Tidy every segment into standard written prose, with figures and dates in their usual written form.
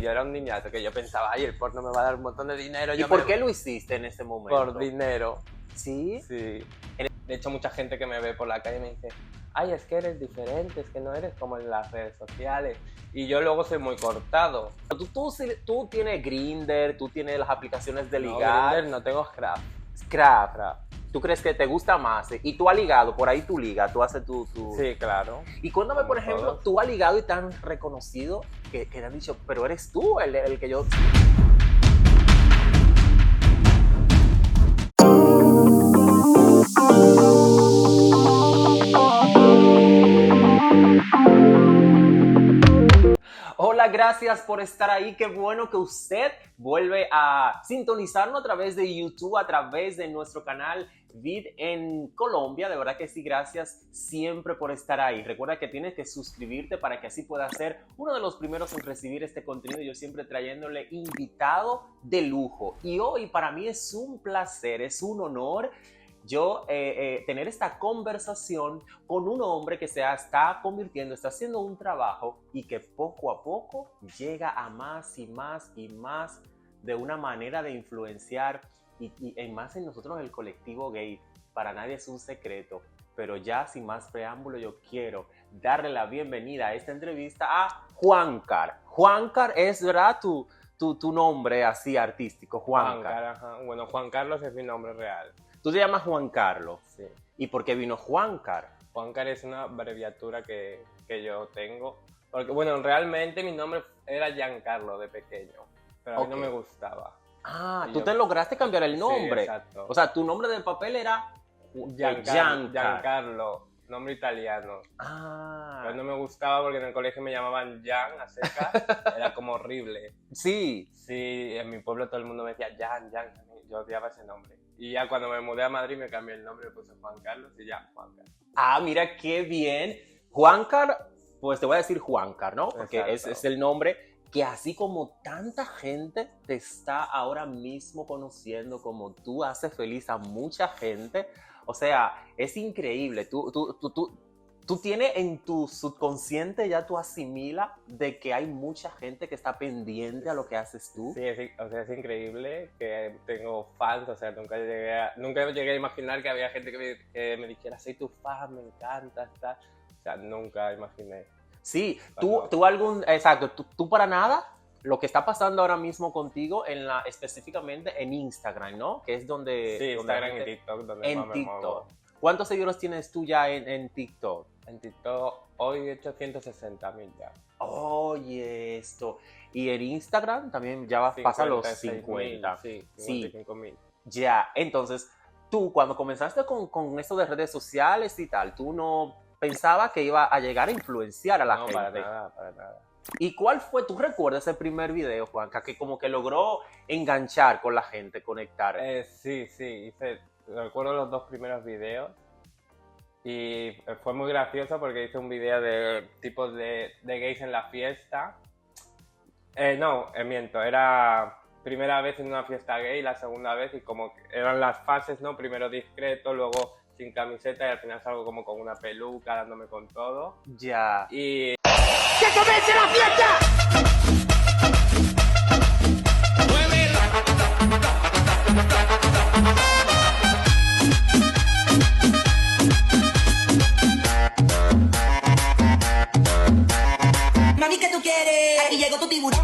yo era un niñato que yo pensaba, ay, el porno me va a dar un montón de dinero. ¿Y por qué lo hiciste en ese momento? Por dinero. ¿Sí? Sí. De hecho, mucha gente que me ve por la calle me dice, ay, es que eres diferente, es que no eres como en las redes sociales. Y yo luego soy muy cortado. Tú tienes Grindr, tú tienes las aplicaciones de No, ligar. Grindr no tengo Scrap. Scrap. ¿Tú crees que te gusta más? Y tú has ligado, por ahí tú ligas, tú haces tu... Sí, claro. Y cuéntame, Como por ejemplo, todos. tú has ligado y te han reconocido que te han dicho, pero eres tú el que yo... Hola, gracias por estar ahí. Qué bueno que usted vuelve a sintonizarnos a través de YouTube, a través de nuestro canal Vid en Colombia. De verdad que sí, gracias siempre por estar ahí. Recuerda que tienes que suscribirte para que así puedas ser uno de los primeros en recibir este contenido. Yo siempre trayéndole invitado de lujo. Y hoy para mí es un placer, es un honor tener esta conversación con un hombre que se está convirtiendo, está haciendo un trabajo y que poco a poco llega a más y más y más de una manera de influenciar y más en nosotros el colectivo gay. Para nadie es un secreto, pero ya sin más preámbulo yo quiero darle la bienvenida a esta entrevista a Juancar. Juancar es, ¿verdad? Tu nombre así artístico, Juancar. Ajá. Bueno, Juan Carlos es mi nombre real. Tú te llamas Juan Carlos. Sí. ¿Y por qué vino Juancar? Juancar es una abreviatura que yo tengo. Porque, bueno, realmente mi nombre era Giancarlo de pequeño, pero a mí no me gustaba. Ah, Y tú yo- te lograste cambiar el nombre. Sí, exacto. O sea, tu nombre del papel era Giancarlo, nombre italiano. Ah. Pero no me gustaba porque en el colegio me llamaban Gian a seca, era como horrible. Sí. Sí, en mi pueblo todo el mundo me decía Gian, yo odiaba ese nombre. Y ya cuando me mudé a Madrid me cambié el nombre, me puse Juan Carlos y ya, Juancar. Ah, mira qué bien. Juancar, pues te voy a decir Juancar, ¿no? Porque Exacto. es el nombre que así como tanta gente te está ahora mismo conociendo, como tú haces feliz a mucha gente. O sea, es increíble. Tú tienes en tu subconsciente, ya tú asimilas de que hay mucha gente que está pendiente a lo que haces tú. Sí, es increíble que tengo fans, o sea, nunca llegué a imaginar que había gente que me dijera, soy tu fan, me encanta, tal. O sea, nunca imaginé. Sí, Cuando- tú para nada, lo que está pasando ahora mismo contigo específicamente en Instagram, ¿no? Que es donde... Sí, donde la Instagram y gente- TikTok, donde En más me TikTok. muevo. ¿Cuántos seguidores tienes tú ya en TikTok? En TikTok hoy he hecho 160.000 ya. Oye, esto. Y en Instagram también ya pasa los 56.000, 50. Sí, Sí. 55.000. Ya, entonces, tú cuando comenzaste con esto de redes sociales y tal, tú no pensabas que iba a llegar a influenciar a la No, gente. para nada, para nada. ¿Y cuál fue, tú recuerdas ese primer video, Juanca, que como que logró enganchar con la gente, conectar? Sí, recuerdo los dos primeros videos y fue muy gracioso porque hice un video de tipos de gays en la fiesta. Miento, era primera vez en una fiesta gay, la segunda vez y como que eran las fases, ¿no? Primero discreto, luego sin camiseta y al final salgo como con una peluca dándome con todo. Ya. Y ¡Que comience la fiesta! Mami, ¿qué tú quieres? Aquí llegó tu tiburón.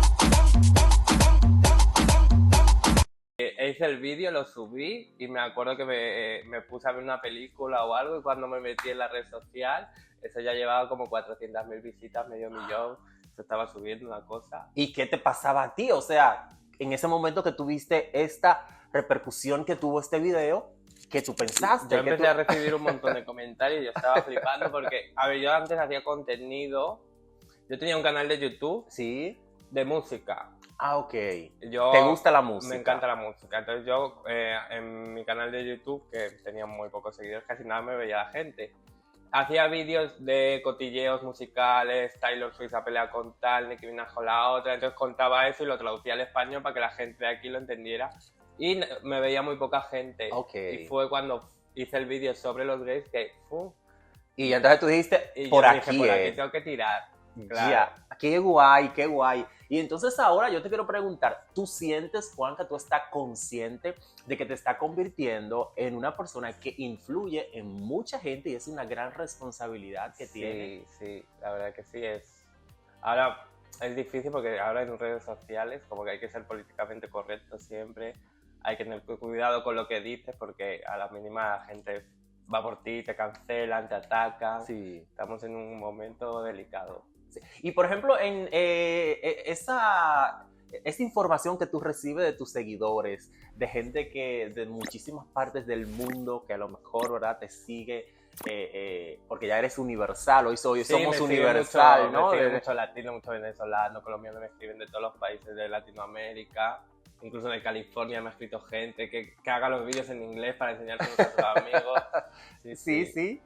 hice el vídeo, lo subí y me acuerdo que me puse a ver una película o algo y cuando me metí en la red social, eso ya llevaba como 400.000 visitas, medio millón, se estaba subiendo una cosa. ¿Y qué te pasaba a ti? O sea, en ese momento que tuviste esta repercusión que tuvo este video, ¿qué tú pensaste? Yo empecé a recibir un montón de comentarios y yo estaba flipando porque, a ver, yo antes hacía contenido, yo tenía un canal de YouTube Sí. de música. Ah, ok. Yo, ¿Te gusta la música? Me encanta la música. Entonces yo en mi canal de YouTube, que tenía muy pocos seguidores, casi nada me veía la gente. Hacía vídeos de cotilleos musicales, Taylor Swift a pelear con tal, Nicki Minaj con la otra. Entonces contaba eso y lo traducía al español para que la gente de aquí lo entendiera. Y me veía muy poca gente. Ok. Y fue cuando hice el vídeo sobre los gays que... Y entonces tú dijiste, y por yo aquí, dije, por aquí tengo que tirar. Claro. Ya, qué guay, qué guay. Y entonces ahora yo te quiero preguntar, ¿tú sientes, Juanca, tú estás consciente de que te está convirtiendo en una persona que influye en mucha gente y es una gran responsabilidad que tiene? Sí, la verdad que sí es. Ahora es difícil porque ahora en redes sociales como que hay que ser políticamente correcto siempre, hay que tener cuidado con lo que dices porque a la mínima la gente va por ti, te cancelan, te atacan. Sí. Estamos en un momento delicado. Sí. Y por ejemplo, en esa información que tú recibes de tus seguidores, de gente que de muchísimas partes del mundo que a lo mejor, ¿verdad?, te sigue, porque ya eres universal, hoy somos universal, ¿no? Me siguen mucho latino, mucho venezolano, colombiano, me escriben de todos los países de Latinoamérica. Incluso de California me ha escrito gente que haga los vídeos en inglés para enseñárselos a sus amigos. Sí.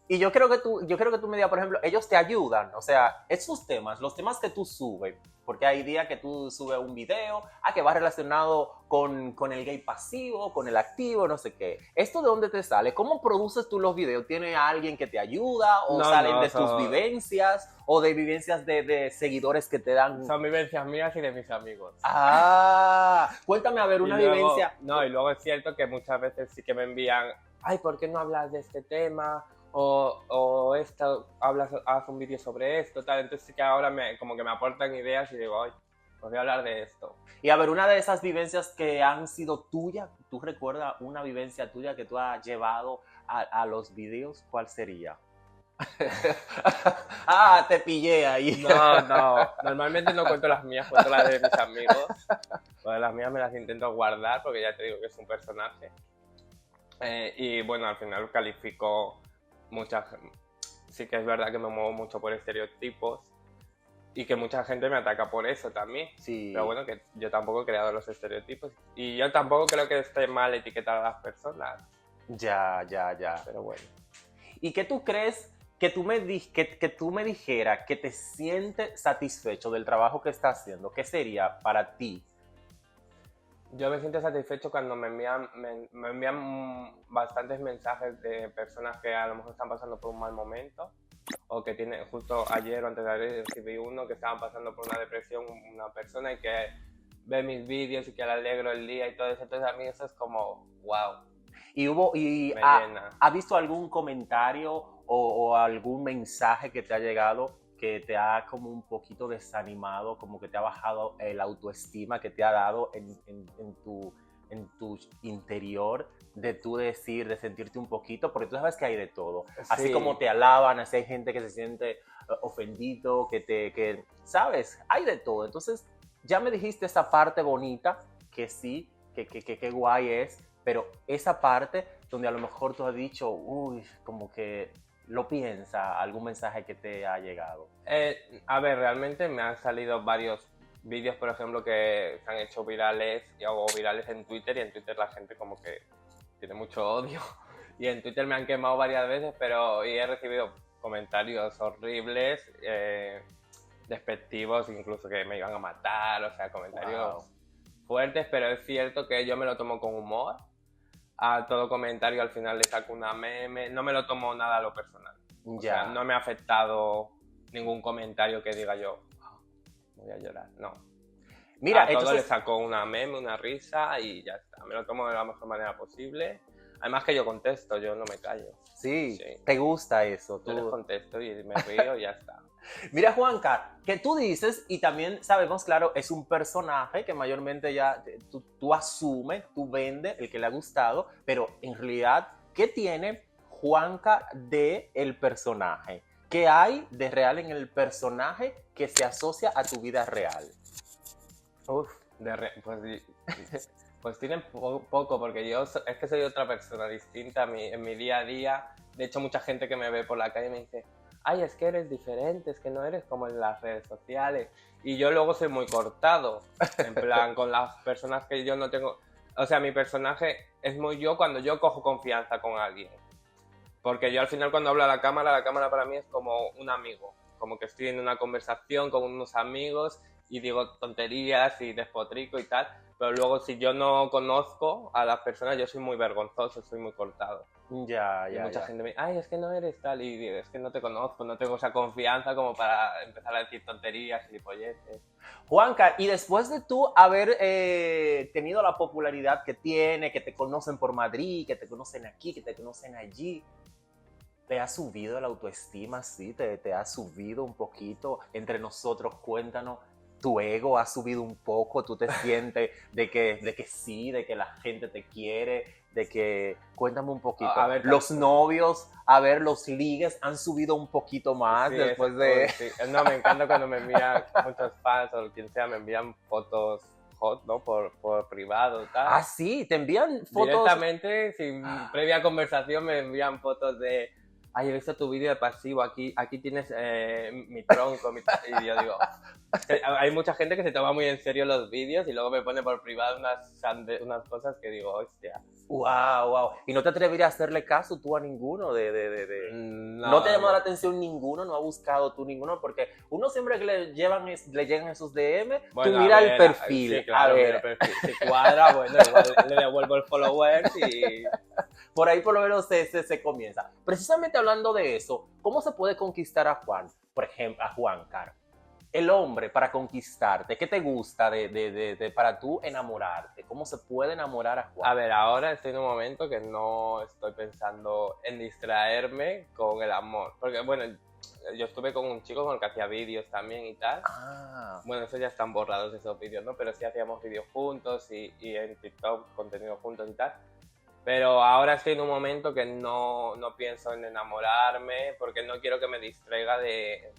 Y yo creo que tú me digas, por ejemplo, ellos te ayudan, o sea, esos temas, los temas que tú subes, porque hay días que tú subes un video, que va relacionado con el gay pasivo, con el activo, no sé qué. ¿Esto de dónde te sale? ¿Cómo produces tú los videos? ¿Tiene alguien que te ayuda? ¿O salen de tus vivencias? ¿O de vivencias de seguidores que te dan? Son vivencias mías y de mis amigos. Cuéntame, a ver, una vivencia. No, y luego es cierto que muchas veces sí que me envían, ay, ¿por qué no hablas de este tema? O haz un vídeo sobre esto, tal. Entonces sí que ahora como que me aportan ideas y digo, ay, pues voy a hablar de esto. Y a ver, una de esas vivencias que han sido tuyas, ¿tú recuerdas una vivencia tuya que tú has llevado a los videos? ¿Cuál sería? Te pillé ahí. No, normalmente no cuento las mías, cuento las de mis amigos. Pues las mías me las intento guardar porque ya te digo que es un personaje. Y bueno, al final califico sí que es verdad que me muevo mucho por estereotipos y que mucha gente me ataca por eso también. Sí. Pero bueno, que yo tampoco he creado los estereotipos y yo tampoco creo que esté mal etiquetar a las personas. Ya. Pero bueno. ¿Y qué tú crees que tú me dijeras que te sientes satisfecho del trabajo que estás haciendo? ¿Qué sería para ti? Yo me siento satisfecho cuando me envían bastantes mensajes de personas que a lo mejor están pasando por un mal momento o que justo ayer o antes de ayer recibí uno que estaban pasando por una depresión, una persona y que ve mis vídeos y que le alegro el día y todo eso. Entonces a mí eso es como wow. ¿Ha visto algún comentario o algún mensaje que te ha llegado que te ha como un poquito desanimado, como que te ha bajado el autoestima, que te ha dado en tu interior, de tú de sentirte un poquito? Porque tú sabes que hay de todo. Sí. Así como te alaban, así hay gente que se siente ofendido, que ¿sabes? Hay de todo. Entonces, ya me dijiste esa parte bonita, que sí, que guay es, pero esa parte donde a lo mejor tú has dicho, uy, como que lo piensa, algún mensaje que te ha llegado. A ver, realmente me han salido varios vídeos, por ejemplo, que se han hecho virales o virales en Twitter y en Twitter la gente como que tiene mucho odio y en Twitter me han quemado varias veces, pero he recibido comentarios horribles, despectivos, incluso que me iban a matar, o sea, comentarios fuertes, pero es cierto que yo me lo tomo con humor. A todo comentario al final le saco una meme, no me lo tomo nada a lo personal. O sea, no me ha afectado ningún comentario que diga yo, voy a llorar, no. Mira, a todo le saco una meme, una risa y ya está. Me lo tomo de la mejor manera posible. Además que yo contesto, yo no me callo. Sí. ¿Te gusta eso? Yo les contesto y me río y ya está. Mira, Juanca, que tú dices, y también sabemos, claro, es un personaje que mayormente ya tú asumes, tú vendes el que le ha gustado, pero en realidad, ¿qué tiene Juanca de el personaje? ¿Qué hay de real en el personaje que se asocia a tu vida real? Pues tienen poco, porque yo es que soy otra persona distinta en mi día a día. De hecho, mucha gente que me ve por la calle me dice, ay, es que eres diferente, es que no eres como en las redes sociales. Y yo luego soy muy cortado, en plan, con las personas que yo no tengo... O sea, mi personaje es muy yo cuando yo cojo confianza con alguien. Porque yo al final cuando hablo a la cámara para mí es como un amigo. Como que estoy en una conversación con unos amigos y digo tonterías y despotrico y tal. Pero luego si yo no conozco a las personas, yo soy muy vergonzoso, soy muy cortado. Ya, Y ya, mucha ya. gente me dice, ay, es que no eres tal, y digo, es que no te conozco, no tengo esa confianza como para empezar a decir tonterías y polletes. Juanca, y después de tú haber tenido la popularidad que tiene, que te conocen por Madrid, que te conocen aquí, que te conocen allí, ¿te ha subido la autoestima? ¿Sí? ¿Te ha subido un poquito? Entre nosotros, cuéntanos, ¿tu ego ha subido un poco? ¿Tú te sientes de que sí, de que la gente te quiere? De que, cuéntame un poquito. A ver, los novios, a ver, los ligues han subido un poquito más Sí, después de... sí. No, me encanta cuando me envían muchos fans o quien sea, me envían fotos hot, ¿no? Por privado, tal. Ah, sí, te envían fotos. Directamente, sin previa conversación, me envían fotos de, ay, he visto tu vídeo de pasivo, aquí tienes mi tronco, y yo digo, hay mucha gente que se toma muy en serio los vídeos y luego me pone por privado unas cosas que digo, hostia. Wow, wow. ¿Y no te atreverías a hacerle caso tú a ninguno ¿No te ha llamado la atención ninguno? ¿No ha buscado tú ninguno? Porque uno siempre que le llegan esos DM, Bueno, tú mira ver, el perfil. Sí, claro, a miro ver, el perfil. Si cuadra, bueno, igual le devuelvo el followers y... por ahí por lo menos se comienza. Precisamente hablando de eso, ¿cómo se puede conquistar a Juan? Por ejemplo, a Juan, Caro. El hombre para conquistarte, ¿qué te gusta para tú enamorarte? ¿Cómo se puede enamorar a Juan? A ver, ahora estoy en un momento que no estoy pensando en distraerme con el amor. Porque, bueno, yo estuve con un chico con el que hacía vídeos también y tal. Ah, Bueno, eso ya están borrados esos vídeos, ¿no? Pero sí hacíamos vídeos juntos y en TikTok contenido juntos y tal. Pero ahora estoy en un momento que no pienso en enamorarme porque no quiero que me distraiga de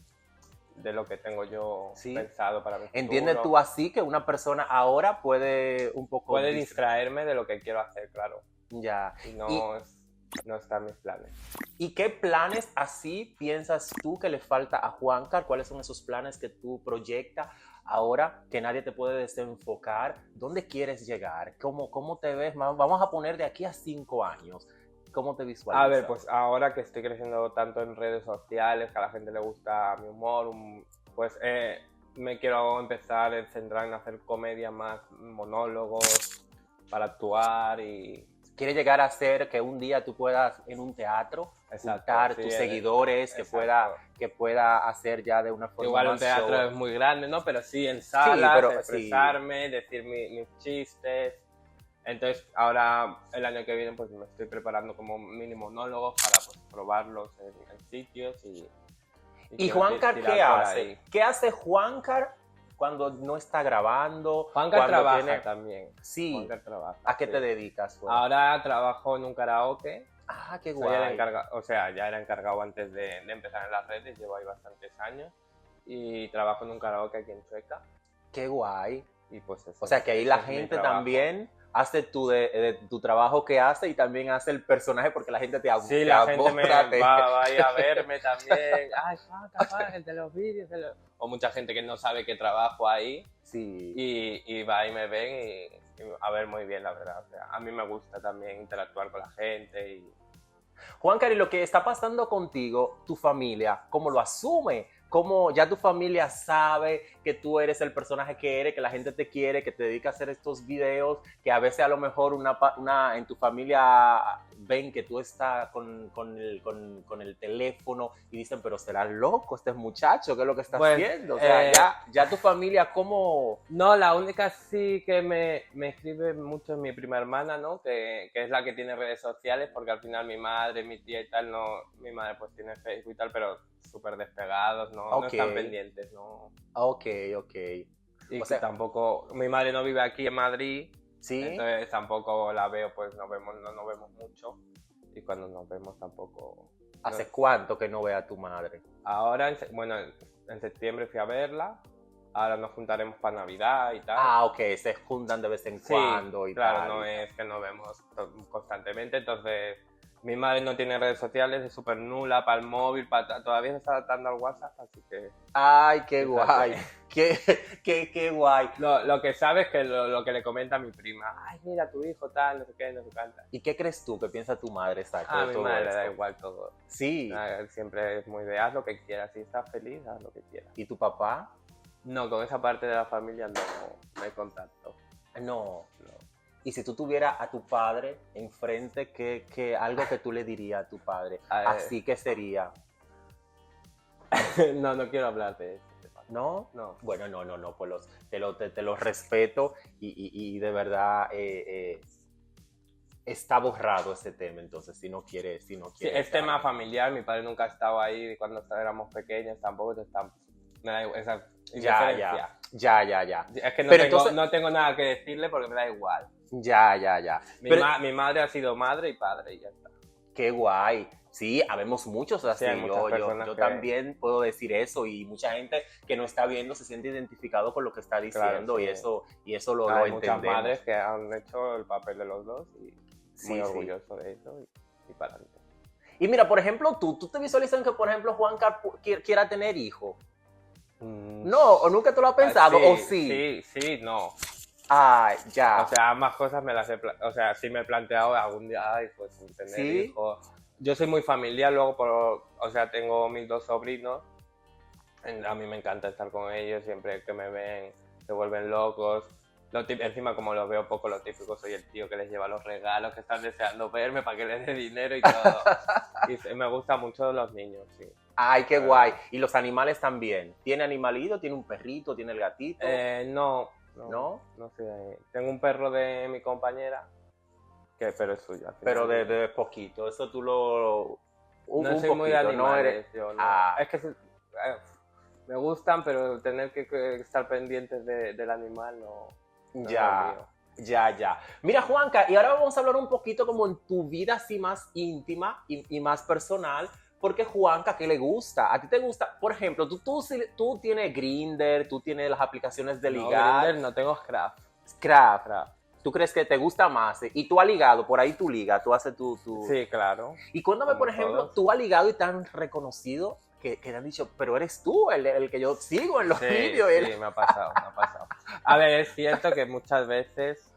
lo que tengo yo Sí. pensado para mi futuro. ¿entiendes tú así que una persona ahora puede un poco... Puede distraerme de lo que quiero hacer, claro. Ya. Y no está en mis planes. ¿Y qué planes así piensas tú que le falta a Juancar? ¿Cuáles son esos planes que tú proyectas ahora que nadie te puede desenfocar? ¿Dónde quieres llegar? ¿Cómo te ves? Vamos a poner de aquí a 5 años. ¿Cómo te visualizas? A ver, pues ahora que estoy creciendo tanto en redes sociales, que a la gente le gusta mi humor, pues me quiero empezar a centrar en hacer comedia más, monólogos, para actuar y... ¿Quieres llegar a ser que un día tú puedas en un teatro juntar sí, tus seguidores, exacto. que pueda hacer ya de una forma Igual un más teatro show? es muy grande, ¿no? Pero sí en salas, pero expresarme, decir mis chistes. Entonces ahora el año que viene pues me estoy preparando como mini monólogos para pues probarlos en sitios y ¿Y quiero Juancar tirar qué por hace? ahí. ¿Qué hace Juancar cuando no está grabando? Juancar cuando trabaja también. Sí. Juancar trabaja. ¿A qué sí. te dedicas? Pues? Ahora trabajo en un karaoke. Ah, qué Soy el guay. encargado, o sea, ya era encargado antes de empezar en las redes, llevo ahí bastantes años. Y trabajo en un karaoke aquí en Chueca. Qué guay. Y pues eso, O sea que ahí la ese es mi gente trabajo. también hace de tu trabajo que hace y también hace el personaje porque la gente te Sí, la gente aborda, va a ir a verme también. Ay, Juan, el de los vídeos. O mucha gente que no sabe que trabajo ahí Sí. y va y me ven y a ver muy bien, la verdad. O sea, a mí me gusta también interactuar con la gente. Juancar, y lo que está pasando contigo, tu familia, ¿cómo lo asume? ¿Cómo ya tu familia sabe que tú eres el personaje que eres, que la gente te quiere, que te dedicas a hacer estos videos, que a veces a lo mejor en tu familia ven que tú estás con el teléfono y dicen, pero serás loco este muchacho, ¿qué es lo que está haciendo? O sea, ya tu familia, ¿cómo...? No, la única sí que me escribe mucho es mi prima hermana, ¿no? Que es la que tiene redes sociales, porque al final mi madre, mi tía y tal, no, mi madre pues tiene Facebook y tal, pero súper despegados, no están pendientes, ¿no? Ok. Y O sea, tampoco, mi madre no vive aquí en Madrid, ¿sí? entonces tampoco la veo, pues no nos vemos mucho, y cuando nos vemos tampoco... ¿Hace cuánto que no ve a tu madre? Ahora, en septiembre fui a verla, ahora nos juntaremos para Navidad y tal. Ah, ok, se juntan de vez en cuando y claro, tal. no es que nos vemos constantemente, entonces mi madre no tiene redes sociales, es súper nula para el móvil, todavía se está adaptando al WhatsApp, así que... Ay, qué guay, qué guay. Lo que sabe es que lo que le comenta a mi prima, ay, mira, tu hijo tal, no sé qué, no sé cuánto. ¿Y qué crees tú que piensa tu madre, exacto, A de mi todo madre le esto? da igual todo. Sí. Siempre es muy de haz lo que quieras, si estás feliz, haz lo que quieras. ¿Y tu papá? No, con esa parte de la familia no hay contacto. No. Y si tú tuvieras a tu padre enfrente, algo que tú le dirías a tu padre? Así que sería, No, no quiero hablar de eso. ¿no? No. Bueno, no, pues te los respeto y de verdad está borrado ese tema, entonces, si no quieres. Sí, es tema familiar, mi padre nunca ha estado ahí cuando éramos pequeños, tampoco está, me da igual, esa indiferencia. Ya. Es que Pero entonces- no tengo nada que decirle porque me da igual. Ya. Mi madre ha sido madre y padre y ya está. Qué guay. Sí, habemos muchos así. Sí, hay muchas personas yo que- también puedo decir eso y mucha gente que no está viendo se siente identificado con lo que está diciendo Claro, sí. y eso lo Hay muchas entendemos. madres que han hecho el papel de los dos y Sí, muy sí. orgulloso de eso y para adelante. Y mira, por ejemplo, tú te visualizas que, por ejemplo, Juanca quiera tener hijos. No, o nunca tú lo has pensado, o sí. Sí, no. Ay, ya. O sea, ambas cosas me las he o sea, sí me he planteado algún día, ay, pues tener ¿Sí? hijos. Yo soy muy familiar, luego, o sea, tengo mis 2 sobrinos. A mí me encanta estar con ellos, siempre que me ven se vuelven locos. Encima, como los veo poco, lo típico, soy el tío que les lleva los regalos, que están deseando verme para que les dé dinero y todo. Y me gustan mucho los niños, sí. Ay, qué guay. Y los animales también. ¿Tiene animalito? ¿Tiene un perrito? ¿Tiene el gatito? No ¿No? No sé. Tengo un perro de mi compañera, pero es suyo. al final. Pero de poquito. Eso tú lo... No soy muy de poquito, ¿no? animales, yo no. Ah. Es que me gustan, pero tener que estar pendientes del animal no es lo Ya, mío. ya. Mira, Juanca, y ahora vamos a hablar un poquito como en tu vida así más íntima y más personal, porque Juanca, ¿qué le gusta? ¿A ti te gusta? Por ejemplo, tú tienes Grindr, tú tienes las aplicaciones de No, ligar, Grindr no tengo Scrap. Scrap. Scrap. ¿Tú crees que te gusta más? Y tú has ligado, por ahí tú ligas, tú haces tu... Sí, claro. Y cuéntame, como por ejemplo, todos. tú has ligado y te han reconocido que te han dicho, pero eres tú el que yo sigo en los Sí, vídeos. sí, me ha pasado. A ver, es cierto que muchas veces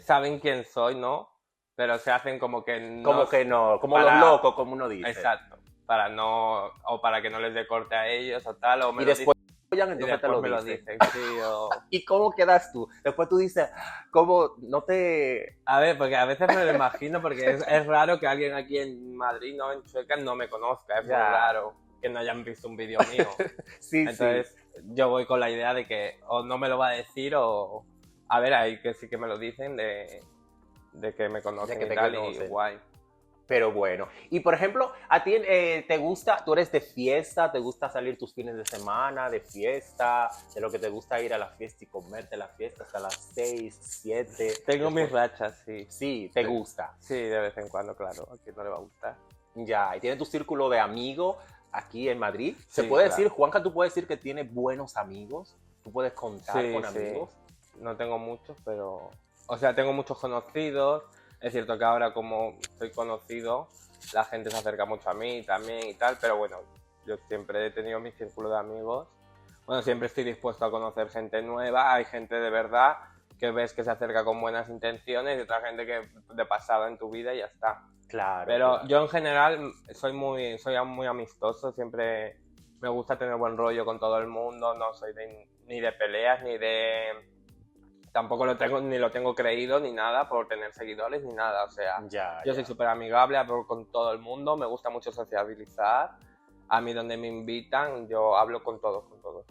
saben quién soy, ¿no? Pero se hacen como que no. Como que no, como para- los locos, como uno dice. Exacto. Para no. O para que no les dé corte a ellos o tal. O me Y lo después, dicen, y entonces te después lo me lo dicen. dicen. Sí, o... ¿Y cómo quedas tú? Después tú dices, ¿cómo no te...? A ver, porque a veces me lo imagino, porque es raro que alguien aquí en Madrid, no en Chueca, no me conozca. Es muy Ya. raro que no hayan visto un vídeo mío. Sí, Entonces, yo voy con la idea de que o no me lo va a decir o... A ver, ahí que sí que me lo dicen de que me conocen De que te y tal, conocen. y guay. Pero bueno. Y por ejemplo, ¿a ti te gusta, tú eres de fiesta, te gusta salir tus fines de semana, de fiesta, de lo que te gusta ir a la fiesta y comerte la fiesta hasta las 6, 7? Tengo mis rachas, sí. Sí, te Sí. gusta. Sí, de vez en cuando, claro. A quien no le va a gustar. Ya, y tienes tu círculo de amigos aquí en Madrid. ¿Se Sí, puede claro. decir, Juanca, tú puedes decir que tienes buenos amigos? ¿Tú puedes contar Sí, con sí. amigos? No tengo muchos, pero... O sea, tengo muchos conocidos. Es cierto que ahora como soy conocido, la gente se acerca mucho a mí también y tal, pero bueno, yo siempre he tenido mi círculo de amigos. Bueno, siempre estoy dispuesto a conocer gente nueva. Hay gente de verdad que ves que se acerca con buenas intenciones y otra gente que de pasada en tu vida y ya está. Claro. Pero claro. yo en general soy muy amistoso, siempre me gusta tener buen rollo con todo el mundo, no soy ni de peleas, ni de... Tampoco ni lo tengo creído, ni nada, por tener seguidores, ni nada, o sea... Ya, Yo ya. soy súper amigable, hablo con todo el mundo, me gusta mucho sociabilizar. A mí donde me invitan, yo hablo con todos, con todos.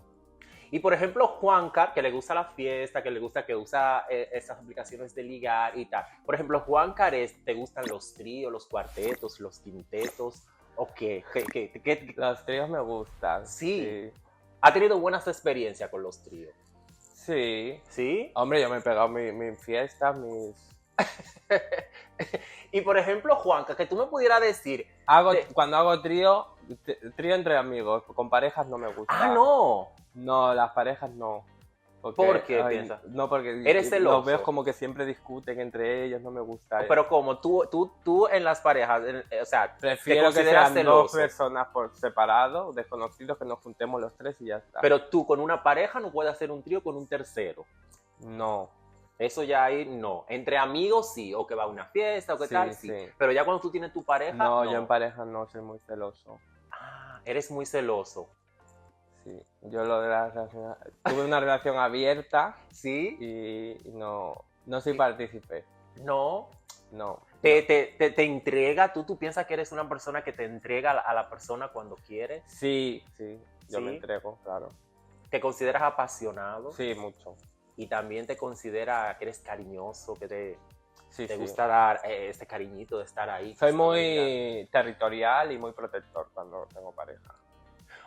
Y por ejemplo, Juanca, que le gusta la fiesta, que le gusta que usa estas aplicaciones de ligar y tal. Por ejemplo, Juanca, ¿te gustan los tríos, los cuartetos, los quintetos? ¿O qué? Los tríos me gustan. Sí. ¿Ha tenido buenas experiencias con los tríos? Sí. ¿Sí? Hombre, yo me he pegado mis fiestas, mis... Y por ejemplo, Juanca, que tú me pudieras decir... Cuando hago trío entre amigos, con parejas no me gusta. Ah, no. No, las parejas no. ¿Por qué piensas? No, porque Eres celoso. los veo como que siempre discuten entre ellos, no me gusta. Pero como tú en las parejas, o sea, Prefiero que consideras sean dos celoso. personas por separado, desconocidos, que nos juntemos los tres y ya está. pero tú con una pareja no puedes hacer un trío con un tercero. No. Eso ya ahí no. Entre amigos sí, o que va a una fiesta o qué Sí, tal, sí. sí. Pero ya cuando tú tienes tu pareja, No, yo en pareja no soy muy celoso. Ah, eres muy celoso. Sí. Yo lo de la relación... Tuve una relación abierta ¿Sí? y no... No soy partícipe, No. no. Te entrega, tú piensas que eres una persona que te entrega a la persona cuando quieres. Sí, sí, yo ¿Sí? me entrego, claro. Te consideras apasionado Sí, mucho. y también te considera que eres cariñoso, que Sí, te sí. gusta dar ese cariñito de estar ahí. Soy disponibilidad. muy territorial y muy protector cuando tengo pareja.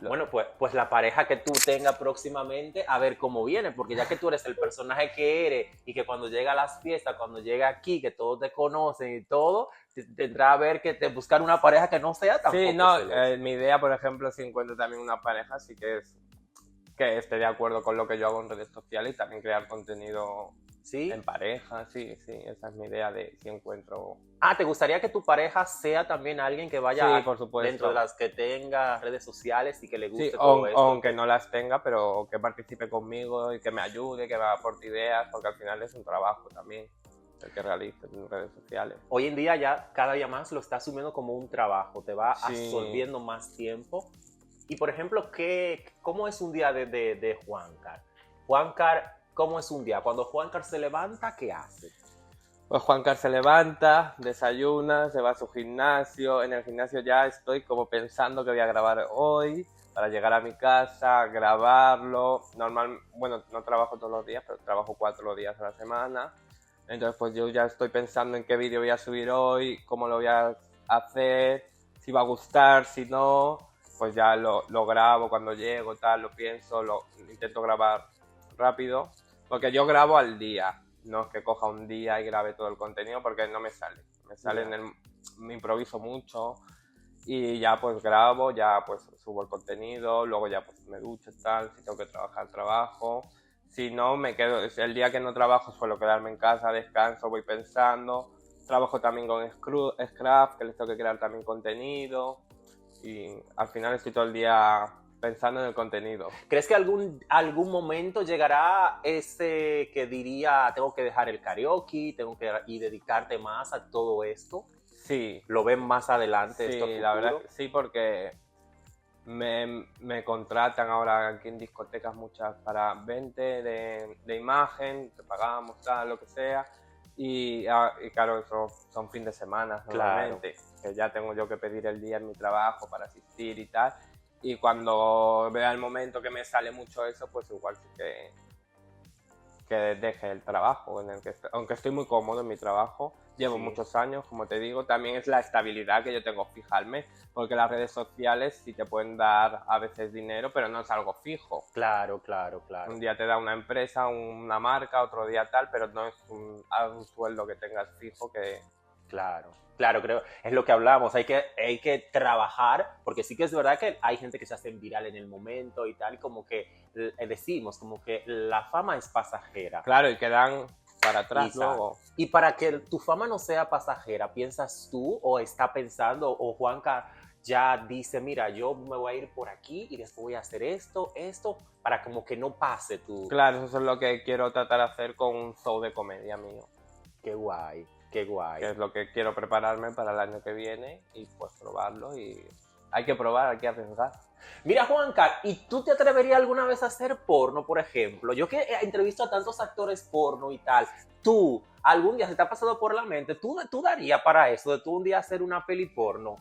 Bueno, pues la pareja que tú tengas próximamente, a ver cómo viene, porque ya que tú eres el personaje que eres y que cuando llega a las fiestas, cuando llega aquí, que todos te conocen y todo, tendrá a ver que te buscar una pareja que no sea tampoco Sí, no, celosa. mi idea, por ejemplo, si encuentro también una pareja, sí que es que esté de acuerdo con lo que yo hago en redes sociales y también crear contenido ¿Sí? en pareja, sí, sí, esa es mi idea de si encuentro... ¿Te gustaría que tu pareja sea también alguien que vaya Sí, por supuesto. dentro de las que tenga redes sociales y que le guste Sí, todo esto? aunque no las tenga, pero que participe conmigo y que me ayude, que me aporte ideas, porque al final es un trabajo también el que realice en redes sociales. Hoy en día ya cada día más lo está asumiendo como un trabajo, te va Sí. absorbiendo más tiempo. Y por ejemplo, ¿cómo es un día de Juancar? Juancar, ¿cómo es un día? Cuando Juancar se levanta, ¿qué hace? Pues Juancar se levanta, desayuna, se va a su gimnasio. En el gimnasio ya estoy como pensando que voy a grabar hoy para llegar a mi casa, grabarlo. Bueno, no trabajo todos los días, pero trabajo 4 días a la semana. Entonces pues yo ya estoy pensando en qué vídeo voy a subir hoy, cómo lo voy a hacer, si va a gustar, si no, pues ya lo grabo cuando llego, tal, lo pienso, lo intento grabar rápido, porque yo grabo al día. No es que coja un día y grabe todo el contenido porque no me sale. Me improviso mucho y ya pues grabo, ya pues subo el contenido, luego ya pues me ducho y tal, si tengo que trabajar, trabajo. Si no, me quedo, el día que no trabajo suelo quedarme en casa, descanso, voy pensando. Trabajo también con Scraft, que les tengo que crear también contenido y al final estoy todo el día pensando en el contenido. ¿Crees que algún momento llegará ese que diría, tengo que dejar el karaoke, y dedicarte más a todo esto? Sí. ¿Lo ven más adelante Sí, esto futuro? la verdad que sí, porque me contratan ahora aquí en discotecas muchas para 20 de imagen, te pagamos, tal, lo que sea. Y claro, eso son fin de semana normalmente, que ya tengo yo que pedir el día en mi trabajo para asistir y tal. Y cuando vea el momento que me sale mucho eso, pues igual sí que deje el trabajo en el que estoy. Aunque estoy muy cómodo en mi trabajo, llevo muchos años, como te digo, también es la estabilidad que yo tengo fija al mes, porque las redes sociales sí te pueden dar a veces dinero, pero no es algo fijo. Claro. Un día te da una empresa, una marca, otro día tal, pero no es un sueldo que tengas fijo que... Claro, creo, es lo que hablamos, hay que trabajar, porque sí que es verdad que hay gente que se hace viral en el momento y tal, y como que decimos, como que la fama es pasajera. Claro, y quedan para atrás luego. Y para que tu fama no sea pasajera, ¿piensas tú o está pensando, o Juanca ya dice, mira, yo me voy a ir por aquí y después voy a hacer esto, para como que no pase tú? Claro, eso es lo que quiero tratar de hacer con un show de comedia mío. Qué guay. Que es lo que quiero prepararme para el año que viene y pues probarlo y hay que probar, hay que arriesgar. Mira, Juanca, ¿y tú te atreverías alguna vez a hacer porno, por ejemplo? Yo que entrevisto a tantos actores porno y tal, ¿tú algún día se te ha pasado por la mente? ¿Tú darías para eso, de tú un día hacer una peli porno?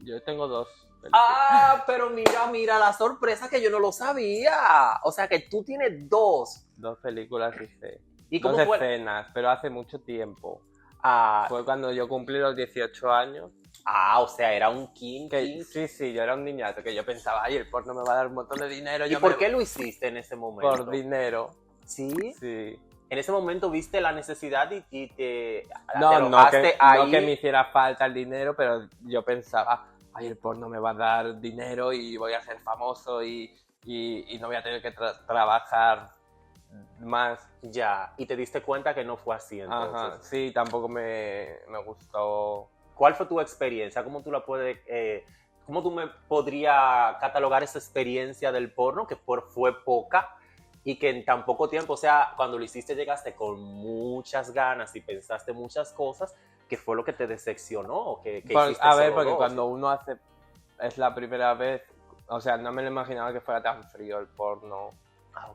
Yo tengo 2 películas. Pero mira la sorpresa, que yo no lo sabía. O sea que tú tienes 2. 2 películas hice. ¿Y cómo 2 fue? escenas, pero hace mucho tiempo. Fue cuando yo cumplí los 18 años. O sea, era un king. Sí, yo era un niñato que yo pensaba, ay, el porno me va a dar un montón de dinero. ¿Y por qué lo hiciste en ese momento? Por dinero. ¿Sí? Sí. En ese momento viste la necesidad y te No ahí. que me hiciera falta el dinero, pero yo pensaba, ay, el porno me va a dar dinero y voy a ser famoso y no voy a tener que trabajar más. Ya, y te diste cuenta que no fue así entonces. Ajá, sí, tampoco me gustó. ¿Cuál fue tu experiencia? ¿Cómo tú me podrías catalogar esa experiencia del porno, que fue poca y que en tan poco tiempo, o sea, cuando lo hiciste llegaste con muchas ganas y pensaste muchas cosas, ¿qué fue lo que te decepcionó? A ver, porque cuando uno hace, es la primera vez, o sea, no me lo imaginaba que fuera tan frío el porno.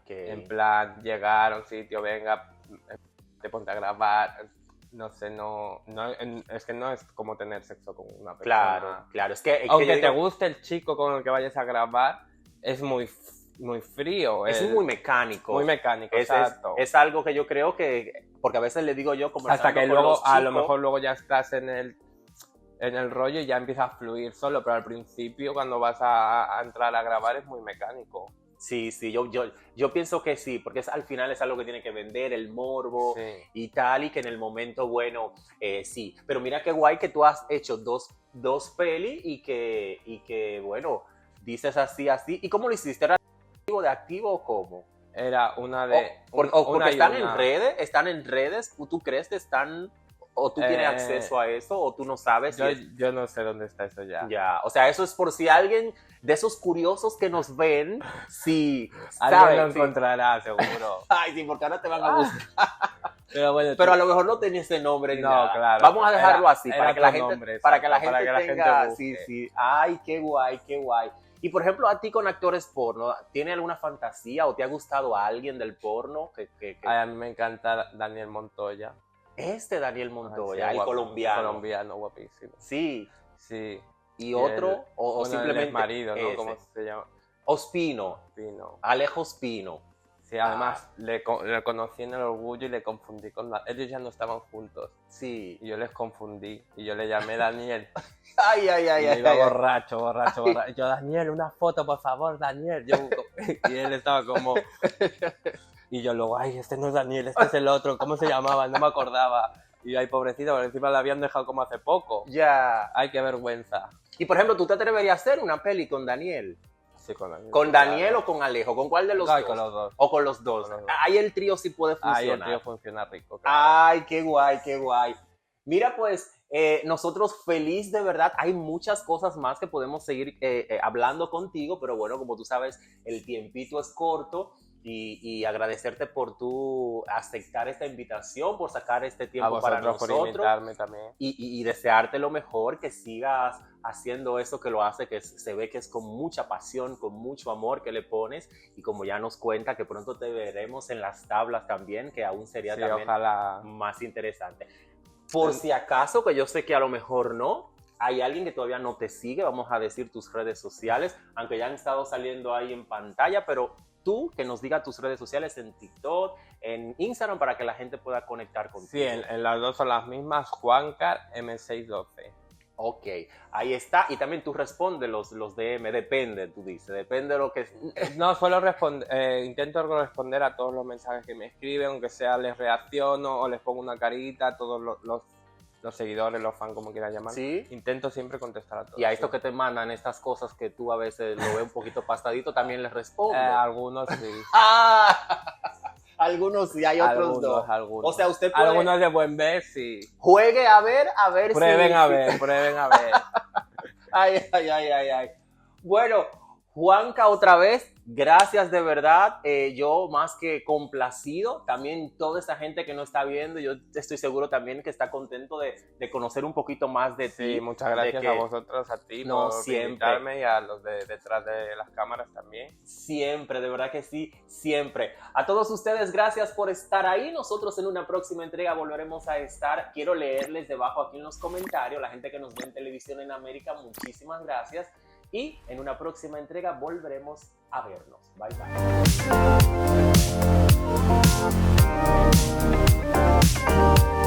Okay. En plan, llegar a un sitio, venga, te ponte a grabar. No sé, es que no es como tener sexo con una persona. Claro, es que Aunque yo te digo, guste el chico con el que vayas a grabar, es muy frío. es muy mecánico. Muy mecánico, Es exacto. algo que yo creo que, porque a veces le digo yo como Hasta que luego, a lo mejor luego ya estás en el rollo y ya empieza a fluir solo, pero al principio cuando vas a entrar a grabar es muy mecánico. Sí, yo pienso que sí, porque al final es algo que tiene que vender, el morbo Sí. y tal, y que en el momento, bueno, sí. Pero mira qué guay que tú has hecho dos pelis y que, bueno, dices así. ¿Y cómo lo hiciste? ¿Era de activo o cómo? Era una de... Porque una y están una. en redes, ¿tú crees que están, o tú tienes acceso a eso, o tú no sabes? Yo no sé dónde está eso ya. Ya, o sea, eso es por si alguien de esos curiosos que nos ven, si Alguien sabe, lo sí. encontrará, seguro. Ay, sí, porque ahora te van a buscar. Pero bueno, Pero a lo mejor no tenía ese nombre ni No, nada. claro. Vamos a dejarlo así, Era para que la otro gente, nombre, para que la exacto, gente para que la tenga, gente sí, busque. sí. Ay, qué guay, qué guay. Y por ejemplo, a ti con actores porno, ¿tiene alguna fantasía o te ha gustado a alguien del porno? Ay, a mí me encanta Daniel Montoya. Daniel Montoya, Ay, sí, el colombiano. Colombiano, guapísimo. Sí. Sí. Y otro, el- o Bueno, simplemente el marido, ¿no? ese. ¿Cómo se llama? Ospino, Pino. Alejo Ospino. Sí, además le conocí en el Orgullo y le confundí con... Ellos ya no estaban juntos. Sí. Y yo les confundí. Y yo le llamé Daniel. Ay, y yo iba borracho. Y yo, Daniel, una foto, por favor, Daniel. Y él estaba como... Y yo luego, ay, este no es Daniel, este es el otro. ¿Cómo se llamaba? No me acordaba. Y ay, pobrecito, porque encima la habían dejado como hace poco. Ya. Ay, qué vergüenza. Y por ejemplo, ¿tú te atreverías a hacer una peli con Daniel? Sí, con Daniel. ¿Con Daniel o con Alejo? ¿Con cuál de los Ay, dos? con los dos. O con los dos. Con los dos. Ahí el trío sí puede funcionar. Ahí el tío funciona rico. Claro. Ay, qué guay, qué guay. Mira, pues, nosotros feliz de verdad. Hay muchas cosas más que podemos seguir hablando contigo, pero bueno, como tú sabes, el tiempito es corto. Y agradecerte por tú aceptar esta invitación, por sacar este A tiempo para vosotros por nosotros. invitarme también. Y desearte lo mejor, que sigas haciendo eso que lo hace, que se ve que es con mucha pasión, con mucho amor que le pones, y como ya nos cuenta que pronto te veremos en las tablas también, que aún sería Sí, también ojalá. más interesante. Por si acaso, que yo sé que a lo mejor no, hay alguien que todavía no te sigue, vamos a decir tus redes sociales, aunque ya han estado saliendo ahí en pantalla, pero tú que nos diga tus redes sociales en TikTok, en Instagram, para que la gente pueda conectar contigo. Sí, en las dos son las mismas, Juancar M612. Ok, ahí está. Y también tú respondes los DM, depende, tú dices, depende de lo que... No, suelo responder, intento responder a todos los mensajes que me escriben, aunque sea les reacciono o les pongo una carita, a todos los seguidores, los fans, como quieras llamar. Sí. Intento siempre contestar a todos. Y a esto sí. que te mandan estas cosas que tú a veces lo ves un poquito pastadito, también les respondo. Algunos sí. ¡Ah! Algunos sí, hay otros no. Algunos. O sea, usted puede... Algunos de buen ver, sí. Juegue a ver si... Prueben a ver. Ay. Bueno, Juanca, otra vez, gracias de verdad. Yo más que complacido, también toda esa gente que no está viendo, yo estoy seguro también que está contento de conocer un poquito más de ti. Sí, muchas gracias a vosotros, a ti, No, por siempre. invitarme y a los de detrás de las cámaras también. Siempre, de verdad que sí, siempre. A todos ustedes, gracias por estar ahí. Nosotros en una próxima entrega volveremos a estar. Quiero leerles debajo aquí en los comentarios, la gente que nos ve en televisión en América, muchísimas gracias. Y en una próxima entrega volveremos a vernos. Bye, bye.